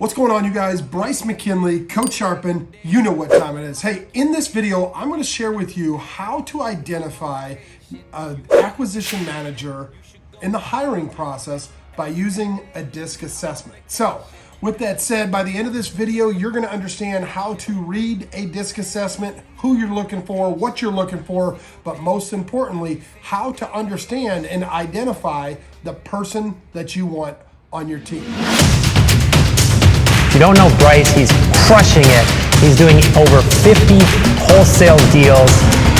What's going on, you guys? Bryce McKinley, Coach Sharpen, you know what time it is. Hey, in this video, I'm going to share with you how to identify an acquisition manager in the hiring process by using a DISC assessment. So, with that said, by the end of this video, you're going to understand how to read a DISC assessment, who you're looking for, what you're looking for, but most importantly, how to understand and identify the person that you want on your team. If you don't know Bryce, he's crushing it. He's doing over 50 wholesale deals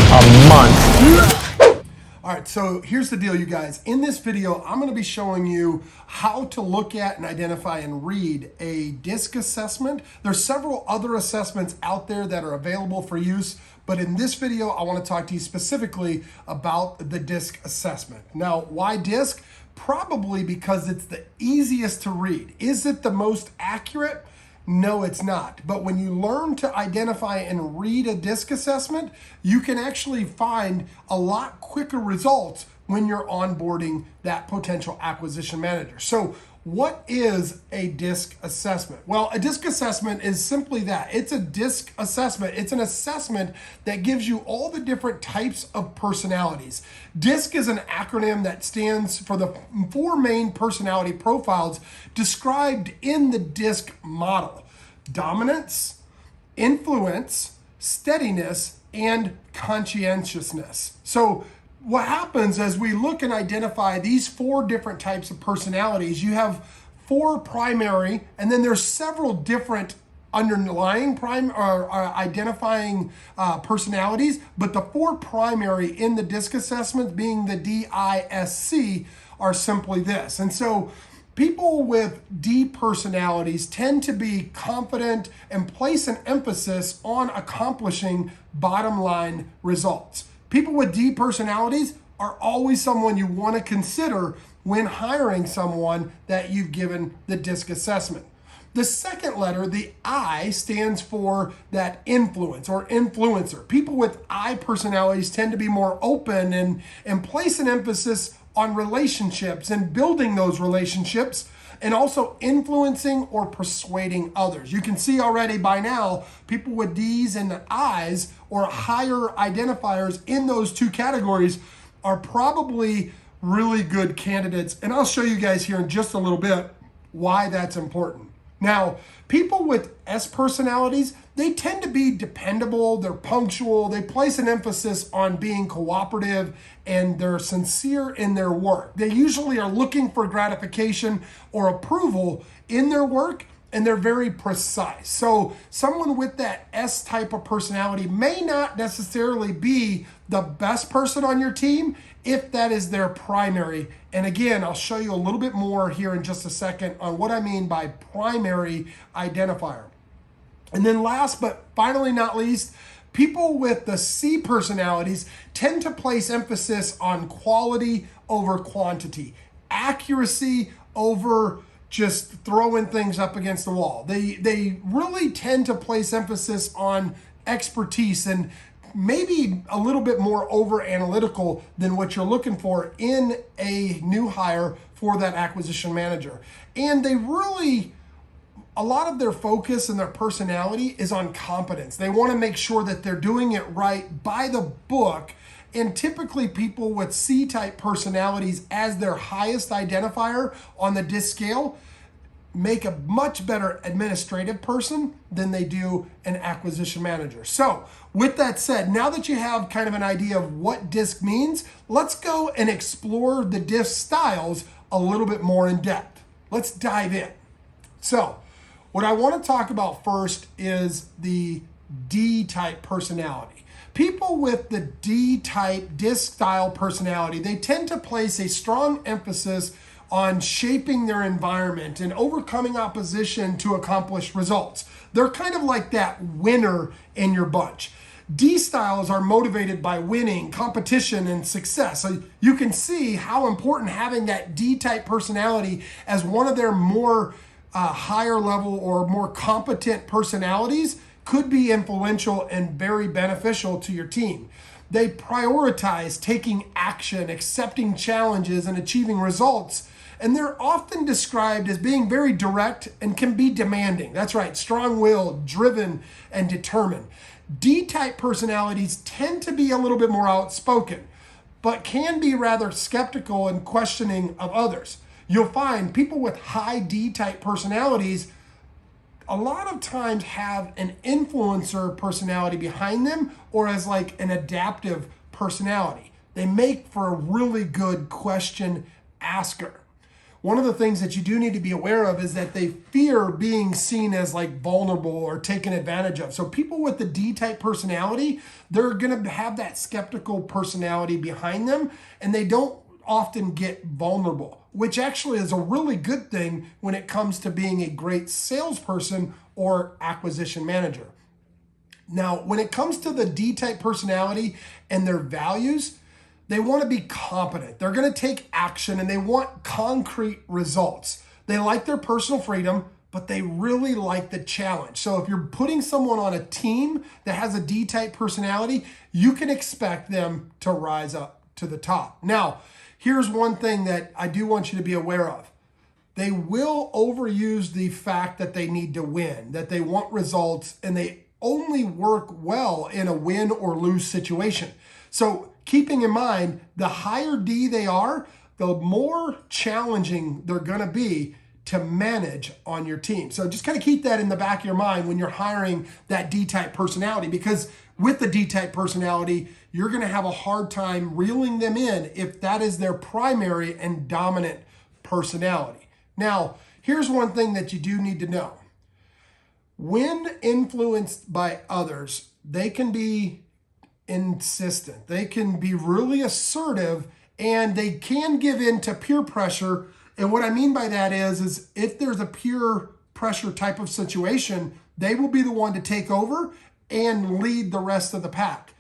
a month. All right, so here's the deal, you guys. In this video, I'm going to be showing you how to look at and identify and read a DISC assessment. There's several other assessments out there that are available for use, but in this video, I want to talk to you specifically about the DISC assessment. Now, why DISC? Probably because it's the easiest to read. Is it the most accurate? No, it's not. But when you learn to identify and read a DISC assessment, you can actually find a lot quicker results when you're onboarding that potential acquisition manager. So what is a DISC assessment? Well, a DISC assessment is simply that. It's a DISC assessment. It's an assessment that gives you all the different types of personalities. DISC is an acronym that stands for the 4 main personality profiles described in the DISC model: dominance, influence, steadiness, and conscientiousness. So what happens as we look and identify these 4 different types of personalities, you have 4 primary, and then there's several different underlying identifying personalities, but the 4 primary in the DISC assessment, being the DISC, are simply this. And so people with D personalities tend to be confident and place an emphasis on accomplishing bottom line results. People with D personalities are always someone you want to consider when hiring someone that you've given the DISC assessment. The second letter, the I, stands for that influence or influencer. People with I personalities tend to be more open and place an emphasis on relationships and building those relationships, and also influencing or persuading others. You can see already by now, people with D's and I's or higher identifiers in those 2 categories are probably really good candidates. And I'll show you guys here in just a little bit why that's important. Now, people with S personalities, they tend to be dependable, they're punctual, they place an emphasis on being cooperative, and they're sincere in their work. They usually are looking for gratification or approval in their work, and they're very precise. So someone with that S type of personality may not necessarily be the best person on your team if that is their primary. And again, I'll show you a little bit more here in just a second on what I mean by primary identifier. And then last but finally not least, people with the C personalities tend to place emphasis on quality over quantity, accuracy over just throwing things up against the wall. They really tend to place emphasis on expertise and maybe a little bit more over analytical than what you're looking for in a new hire for that acquisition manager. And they really, a lot of their focus and their personality is on competence. They want to make sure that they're doing it right by the book. And typically people with C-type personalities as their highest identifier on the DISC scale make a much better administrative person than they do an acquisition manager. So with that said, now that you have kind of an idea of what DISC means, let's go and explore the DISC styles a little bit more in depth. Let's dive in. So what I want to talk about first is the D-type personality. People with the D-type DISC style personality, they tend to place a strong emphasis on shaping their environment and overcoming opposition to accomplish results. They're kind of like that winner in your bunch. D styles are motivated by winning, competition, and success. So you can see how important having that D-type personality as one of their more higher level or more competent personalities could be influential and very beneficial to your team. They prioritize taking action, accepting challenges, and achieving results. And they're often described as being very direct and can be demanding. That's right, strong-willed, driven, and determined. D-type personalities tend to be a little bit more outspoken, but can be rather skeptical and questioning of others. You'll find people with high D-type personalities a lot of times have an influencer personality behind them, or as like an adaptive personality. They make for a really good question asker. One of the things that you do need to be aware of is that they fear being seen as like vulnerable or taken advantage of. So people with the D-type personality, they're going to have that skeptical personality behind them, and they don't often get vulnerable, which actually is a really good thing when it comes to being a great salesperson or acquisition manager. Now, when it comes to the D-type personality and their values, they want to be competent. They're going to take action and they want concrete results. They like their personal freedom, but they really like the challenge. So if you're putting someone on a team that has a D-type personality, you can expect them to rise up to the top. Now, here's one thing that I do want you to be aware of. They will overuse the fact that they need to win, that they want results, and they only work well in a win or lose situation. So keeping in mind, the higher D they are, the more challenging they're going to be to manage on your team. So just kind of keep that in the back of your mind when you're hiring that D-type personality, because with the D-type personality, you're going to have a hard time reeling them in if that is their primary and dominant personality. Now, here's one thing that you do need to know. When influenced by others, they can be insistent. They can be really assertive, and they can give in to peer pressure. And what I mean by that is if there's a peer pressure type of situation, they will be the one to take over and lead the rest of the pack.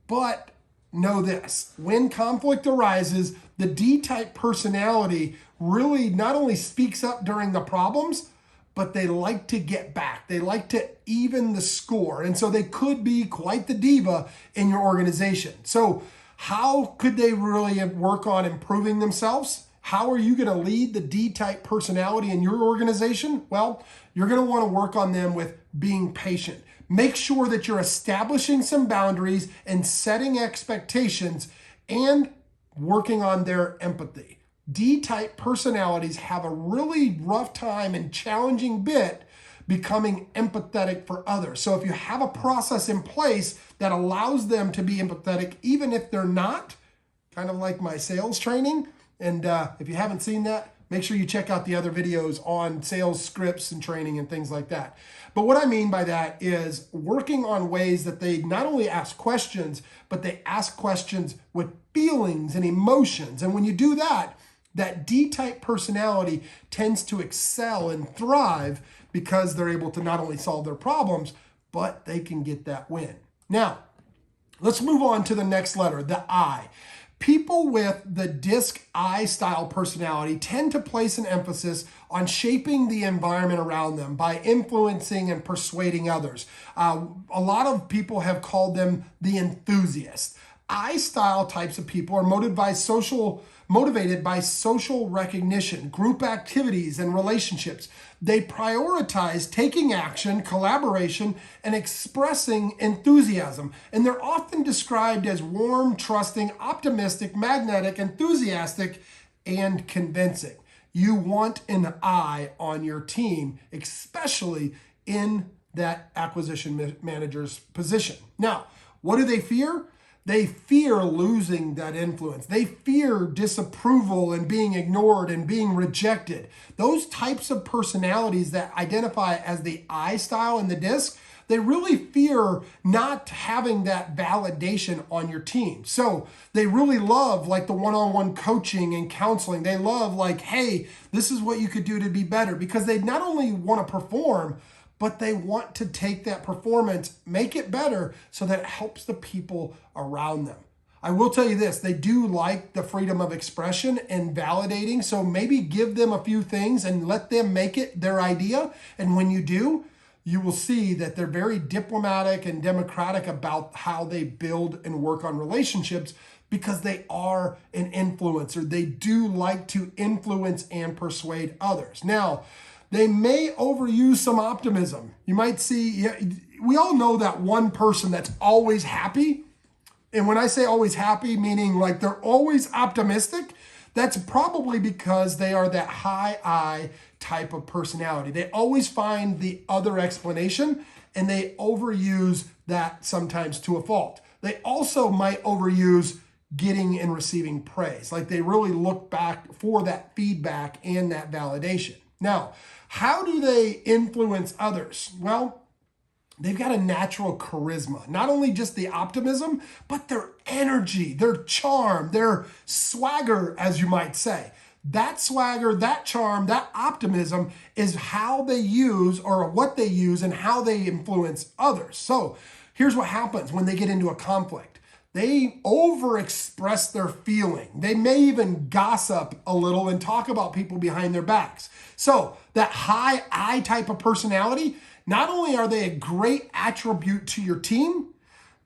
But know this, when conflict arises, the D-type personality really not only speaks up during the problems, but they like to get back. They like to even the score. And so they could be quite the diva in your organization. So how could they really work on improving themselves? How are you going to lead the D-type personality in your organization? Well, you're going to want to work on them with being patient. Make sure that you're establishing some boundaries and setting expectations and working on their empathy. D-type personalities have a really rough time and challenging bit becoming empathetic for others. So if you have a process in place that allows them to be empathetic, even if they're not, kind of like my sales training, and if you haven't seen that, make sure you check out the other videos on sales scripts and training and things like that. But what I mean by that is working on ways that they not only ask questions, but they ask questions with feelings and emotions. And when you do that, that D-type personality tends to excel and thrive because they're able to not only solve their problems, but they can get that win. Now, let's move on to the next letter, the I. People with the DISC I style personality tend to place an emphasis on shaping the environment around them by influencing and persuading others. A lot of people have called them the enthusiast. I style types of people are motivated by social recognition, group activities, and relationships. They prioritize taking action, collaboration, and expressing enthusiasm. And they're often described as warm, trusting, optimistic, magnetic, enthusiastic, and convincing. You want an I on your team, especially in that acquisition manager's position. Now, what do they fear? They fear losing that influence. They fear disapproval and being ignored and being rejected. Those types of personalities that identify as the I style in the DISC, they really fear not having that validation on your team. So they really love like the one-on-one coaching and counseling. They love like, hey, this is what you could do to be better, because they not only want to perform, but they want to take that performance, make it better so that it helps the people around them. I will tell you this, they do like the freedom of expression and validating, so maybe give them a few things and let them make it their idea. And when you do, you will see that they're very diplomatic and democratic about how they build and work on relationships, because they are an influencer. They do like to influence and persuade others. Now, they may overuse some optimism. You might see, we all know that one person that's always happy. And when I say always happy, meaning like they're always optimistic, that's probably because they are that high I type of personality. They always find the other explanation, and they overuse that sometimes to a fault. They also might overuse getting and receiving praise. Like they really look back for that feedback and that validation. Now, how do they influence others? Well, they've got a natural charisma, not only just the optimism, but their energy, their charm, their swagger, as you might say. That swagger, that charm, that optimism is how they use, or what they use, and how they influence others. So here's what happens when they get into a conflict. They overexpress their feeling. They may even gossip a little and talk about people behind their backs. So that high I type of personality, not only are they a great attribute to your team,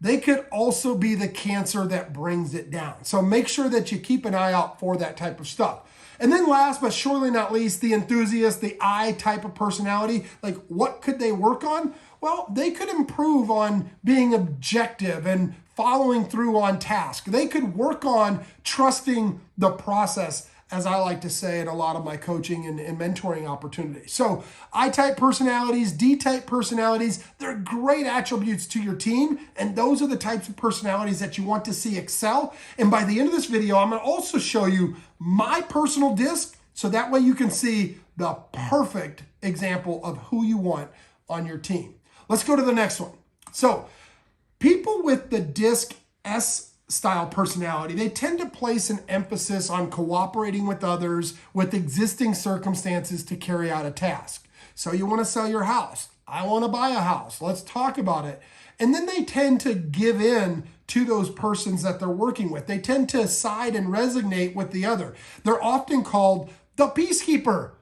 they could also be the cancer that brings it down. So make sure that you keep an eye out for that type of stuff. And then last but surely not least, the enthusiast, the I type of personality. Like, what could they work on? Well, they could improve on being objective and following through on task. They could work on trusting the process, as I like to say in a lot of my coaching and mentoring opportunities. So I-type personalities, D-type personalities, they're great attributes to your team. And those are the types of personalities that you want to see excel. And by the end of this video, I'm going to also show you my personal disc, so that way you can see the perfect example of who you want on your team. Let's go to the next one. So people with the disc S style personality, they tend to place an emphasis on cooperating with others with existing circumstances to carry out a task. So you want to sell your house. I want to buy a house. Let's talk about it. And then they tend to give in to those persons that they're working with. They tend to side and resonate with the other. They're often called the peacekeeper.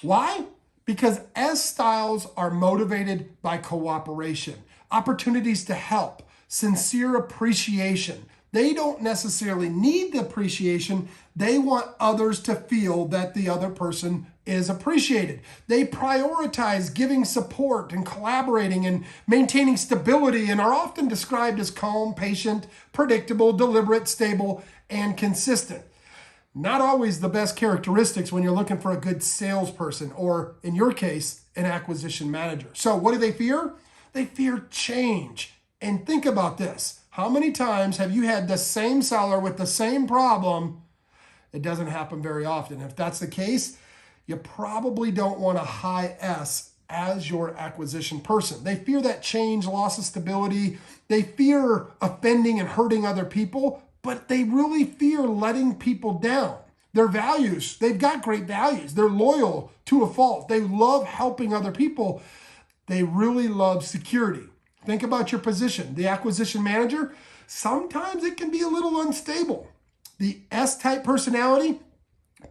Why? Because S styles are motivated by cooperation, opportunities to help, sincere appreciation. They don't necessarily need the appreciation. They want others to feel that the other person is appreciated. They prioritize giving support and collaborating and maintaining stability, and are often described as calm, patient, predictable, deliberate, stable, and consistent. Not always the best characteristics when you're looking for a good salesperson, or in your case, an acquisition manager. So what do they fear? They fear change. And think about this. How many times have you had the same seller with the same problem? It doesn't happen very often. If that's the case, you probably don't want a high S as your acquisition person. They fear that change, loss of stability. They fear offending and hurting other people, but they really fear letting people down. Their values, they've got great values. They're loyal to a fault. They love helping other people. They really love security. Think about your position. The acquisition manager, sometimes it can be a little unstable. The S-type personality,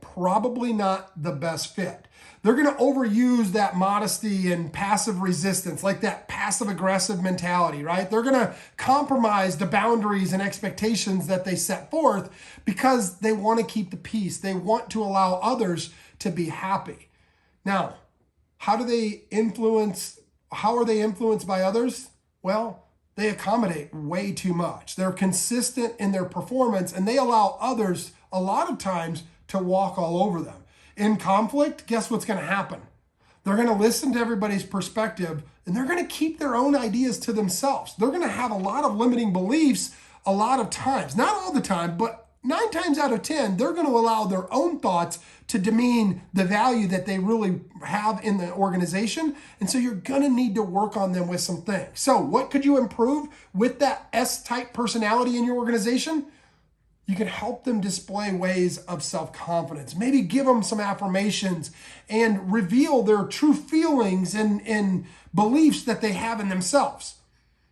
probably not the best fit. They're going to overuse that modesty and passive resistance, like that passive-aggressive mentality, right? They're going to compromise the boundaries and expectations that they set forth because they want to keep the peace. They want to allow others to be happy. Now, how are they influenced by others? Well, they accommodate way too much. They're consistent in their performance, and they allow others a lot of times to walk all over them. In conflict, guess what's going to happen? They're going to listen to everybody's perspective, and they're going to keep their own ideas to themselves. They're going to have a lot of limiting beliefs a lot of times. Not all the time, but 9 times out of 10, they're going to allow their own thoughts to demean the value that they really have in the organization. And so you're going to need to work on them with some things. So what could you improve with that S-type personality in your organization? You can help them display ways of self-confidence. Maybe give them some affirmations and reveal their true feelings and beliefs that they have in themselves.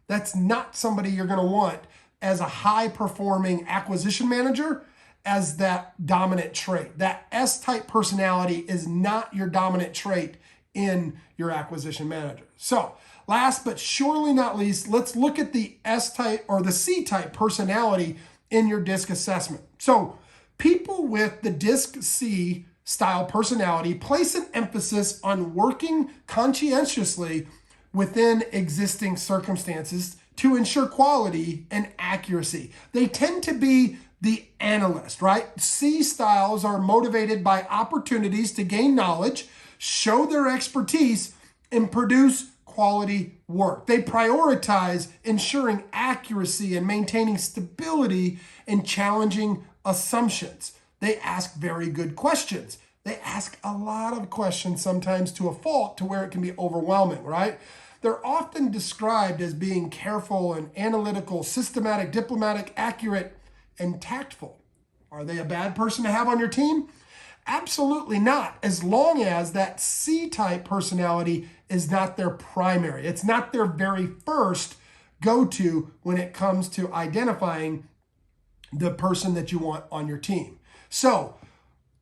That's not somebody you're going to want as a high-performing acquisition manager as that dominant trait. That S-type personality is not your dominant trait in your acquisition manager. So last but surely not least, let's look at the S-type or the C-type personality in your DISC assessment. So people with the DISC C style personality place an emphasis on working conscientiously within existing circumstances to ensure quality and accuracy. They tend to be the analyst, right? C styles are motivated by opportunities to gain knowledge, show their expertise, and produce quality work. They prioritize ensuring accuracy and maintaining stability in challenging assumptions. They ask very good questions. They ask a lot of questions, sometimes to a fault, to where it can be overwhelming, right? They're often described as being careful and analytical, systematic, diplomatic, accurate, and tactful. Are they a bad person to have on your team? Absolutely not, as long as that C-type personality is not their primary. It's not their very first go-to when it comes to identifying the person that you want on your team. So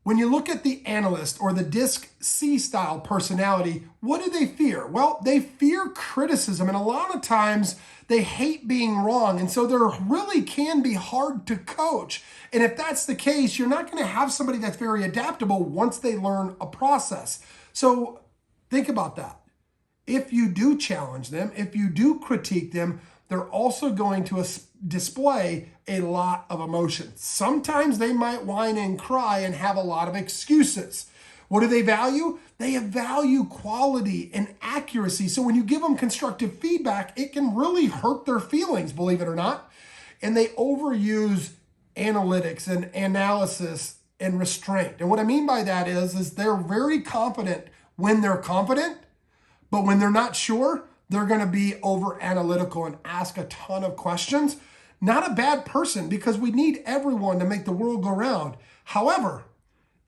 when you look at the analyst or the DISC C-style personality, what do they fear? Well, they fear criticism, and a lot of times they hate being wrong, and so they really can be hard to coach. And if that's the case, you're not going to have somebody that's very adaptable once they learn a process. So think about that. If you do challenge them, if you do critique them, they're also going to display a lot of emotion. Sometimes they might whine and cry and have a lot of excuses. What do they value? They value quality and accuracy. So when you give them constructive feedback, it can really hurt their feelings, believe it or not. And they overuse analytics and analysis and restraint. And what I mean by that is they're very confident when they're confident, but when they're not sure, they're going to be over analytical and ask a ton of questions. Not a bad person, because we need everyone to make the world go round. However,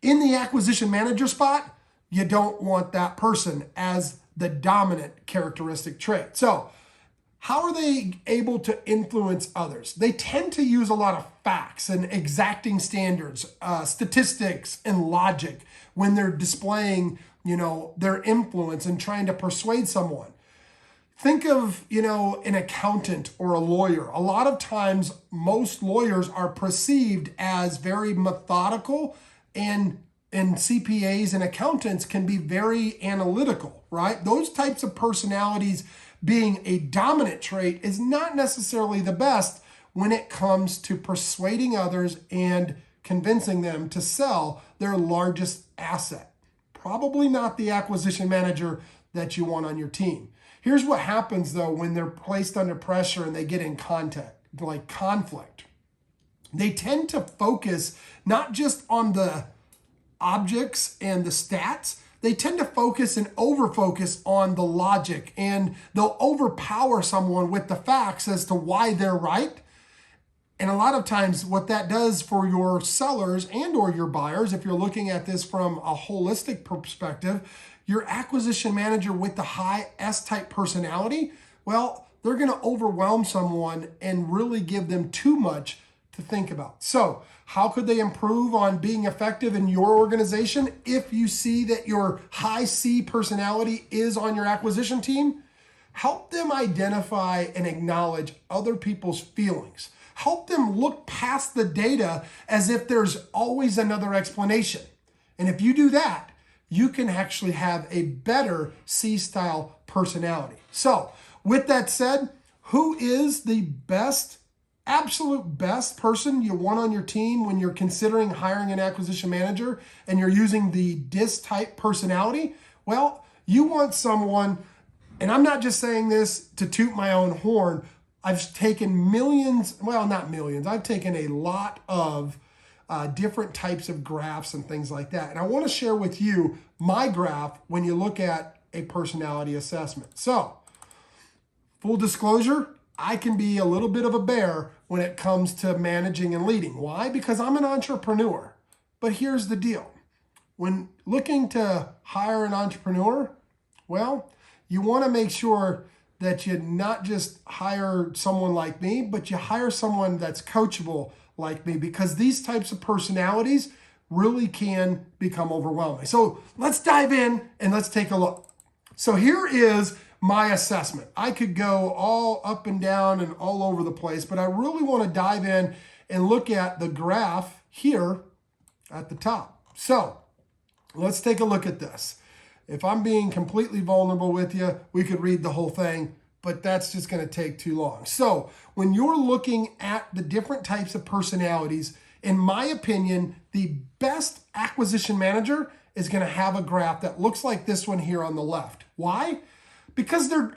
in the acquisition manager spot, you don't want that person as the dominant characteristic trait. So how are they able to influence others? They tend to use a lot of facts and exacting standards, statistics and logic when they're displaying, their influence and trying to persuade someone. Think of, an accountant or a lawyer. A lot of times, most lawyers are perceived as very methodical, and CPAs and accountants can be very analytical, right? Those types of personalities being a dominant trait is not necessarily the best when it comes to persuading others and convincing them to sell their largest asset. Probably not the acquisition manager that you want on your team. Here's what happens, though, when they're placed under pressure and they get in conflict. They tend to focus not just on the objects and the stats. They tend to focus and over-focus on the logic, and they'll overpower someone with the facts as to why they're right. And a lot of times what that does for your sellers and or your buyers, if you're looking at this from a holistic perspective, your acquisition manager with the high S-type personality, well, they're going to overwhelm someone and really give them too much to think about. So how could they improve on being effective in your organization if you see that your high C personality is on your acquisition team? Help them identify and acknowledge other people's feelings. Help them look past the data as if there's always another explanation. And if you do that, you can actually have a better C-style personality. So with that said, who is the best, absolute best person you want on your team when you're considering hiring an acquisition manager and you're using the DISC type personality? Well, you want someone, and I'm not just saying this to toot my own horn, I've taken millions, well, not millions, I've taken a lot of different types of graphs and things like that. And I want to share with you my graph when you look at a personality assessment. So, full disclosure, I can be a little bit of a bear when it comes to managing and leading. Why? Because I'm an entrepreneur. But here's the deal. When looking to hire an entrepreneur, well, you want to make sure that you not just hire someone like me, but you hire someone that's coachable like me, because these types of personalities really can become overwhelming. So let's dive in and let's take a look. So here is my assessment. I could go all up and down and all over the place, but I really want to dive in and look at the graph here at the top. So let's take a look at this. If I'm being completely vulnerable with you, we could read the whole thing, but that's just going to take too long. So when you're looking at the different types of personalities, in my opinion, the best acquisition manager is going to have a graph that looks like this one here on the left. Why? Because they're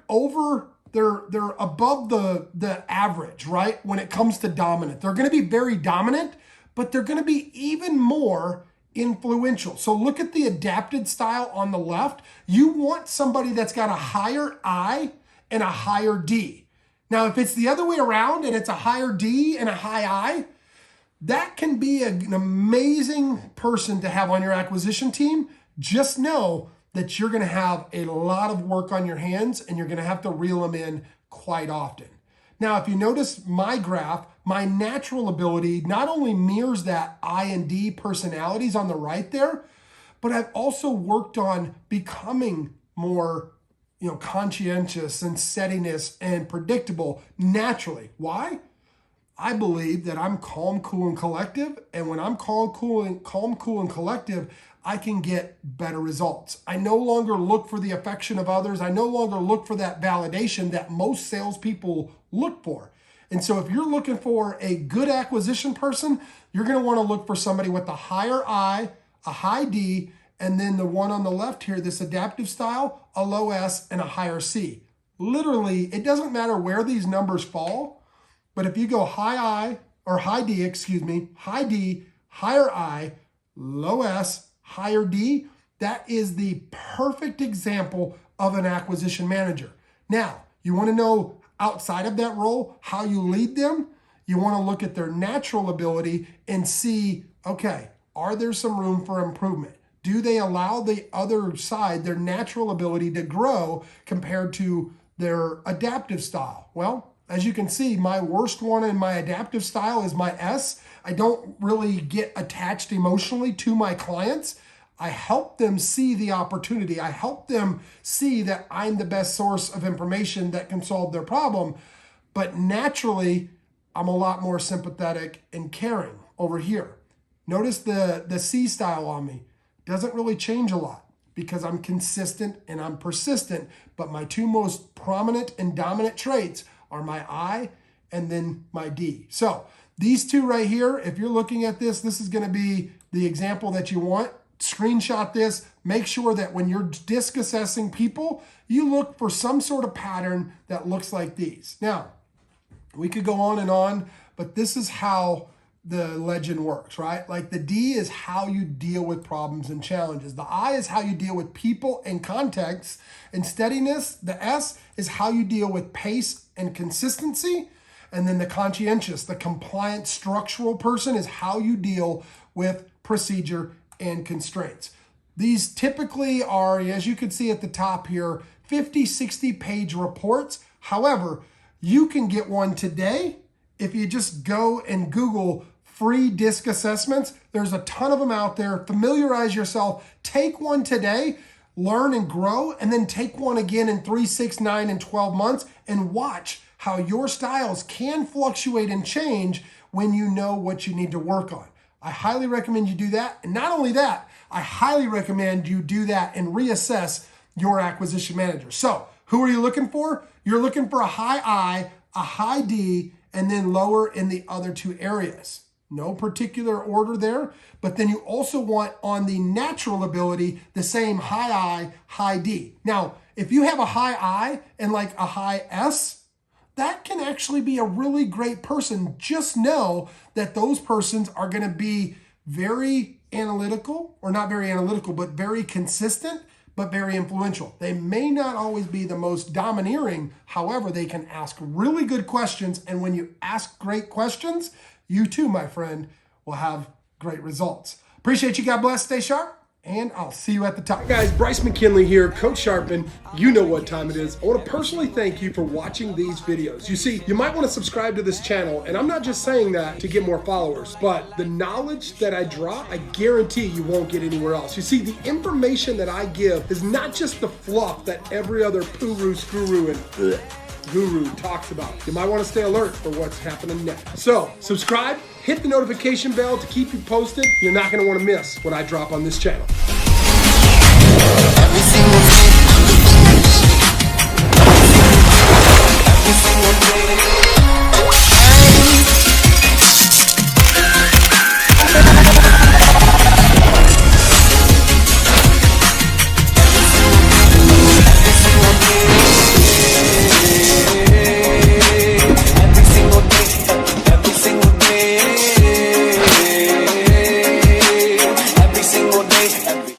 above the average, right? When it comes to dominant, they're going to be very dominant, but they're going to be even more influential. So look at the adapted style on the left. You want somebody that's got a higher I and a higher D. Now, if it's the other way around and it's a higher D and a high I, that can be an amazing person to have on your acquisition team. Just know that you're going to have a lot of work on your hands and you're going to have to reel them in quite often. Now, if you notice my graph, my natural ability not only mirrors that I and D personalities on the right there, but I've also worked on becoming more, conscientious and steadiness and predictable naturally. Why? I believe that I'm calm, cool, and collective. And when I'm calm, cool, and collective, I can get better results. I no longer look for the affection of others. I no longer look for that validation that most salespeople look for. And so if you're looking for a good acquisition person, you're going to want to look for somebody with a higher I, a high D, and then the one on the left here, this adaptive style, a low S and a higher C. Literally, it doesn't matter where these numbers fall, but if you go high I, or high D, high D, higher I, low S, higher D, that is the perfect example of an acquisition manager. Now, you want to know outside of that role how you lead them? You want to look at their natural ability and see, okay, are there some room for improvement? Do they allow the other side, their natural ability, to grow compared to their adaptive style? Well, as you can see, my worst one in my adaptive style is my S. I don't really get attached emotionally to my clients. I help them see the opportunity. I help them see that I'm the best source of information that can solve their problem. But naturally, I'm a lot more sympathetic and caring over here. Notice the C style on me. Doesn't really change a lot because I'm consistent and I'm persistent. But my two most prominent and dominant traits are my I and then my D. So these two right here, if you're looking at this, this is going to be the example that you want. Screenshot this. Make sure that when you're disc assessing people, you look for some sort of pattern that looks like these. Now, we could go on, but this is how the legend works, right? Like the D is how you deal with problems and challenges. The I is how you deal with people and contexts and steadiness. The S is how you deal with pace and consistency. And then the conscientious, the compliant structural person is how you deal with procedure and constraints. These typically are, as you can see at the top here, 50, 60 page reports. However, you can get one today if you just go and Google free disc assessments. There's a ton of them out there. Familiarize yourself. Take one today, learn and grow, and then take one again in 3, 6, 9, and 12 months and watch how your styles can fluctuate and change when you know what you need to work on. I highly recommend you do that. And not only that, I highly recommend you do that and reassess your acquisition manager. So who are you looking for? You're looking for a high I, a high D, and then lower in the other two areas. No particular order there, but then you also want on the natural ability, the same high I, high D. Now, if you have a high I and like a high S, that can actually be a really great person. Just know that those persons are going to be very analytical, or not very analytical, but very consistent, but very influential. They may not always be the most domineering. However, they can ask really good questions. And when you ask great questions, you too, my friend, will have great results. Appreciate you. God bless. Stay sharp. And I'll see you at the top. Hey guys, Bryce McKinley here, Coach Sharpen. You know what time it is. I want to personally thank you for watching these videos. You see, you might want to subscribe to this channel, and I'm not just saying that to get more followers, but the knowledge that I drop, I guarantee you won't get anywhere else. You see, the information that I give is not just the fluff that every other poo-roo, screw-roo, and guru talks about. You might want to stay alert for what's happening next. So subscribe, hit the notification bell to keep you posted. You're not going to want to miss what I drop on this channel. Every single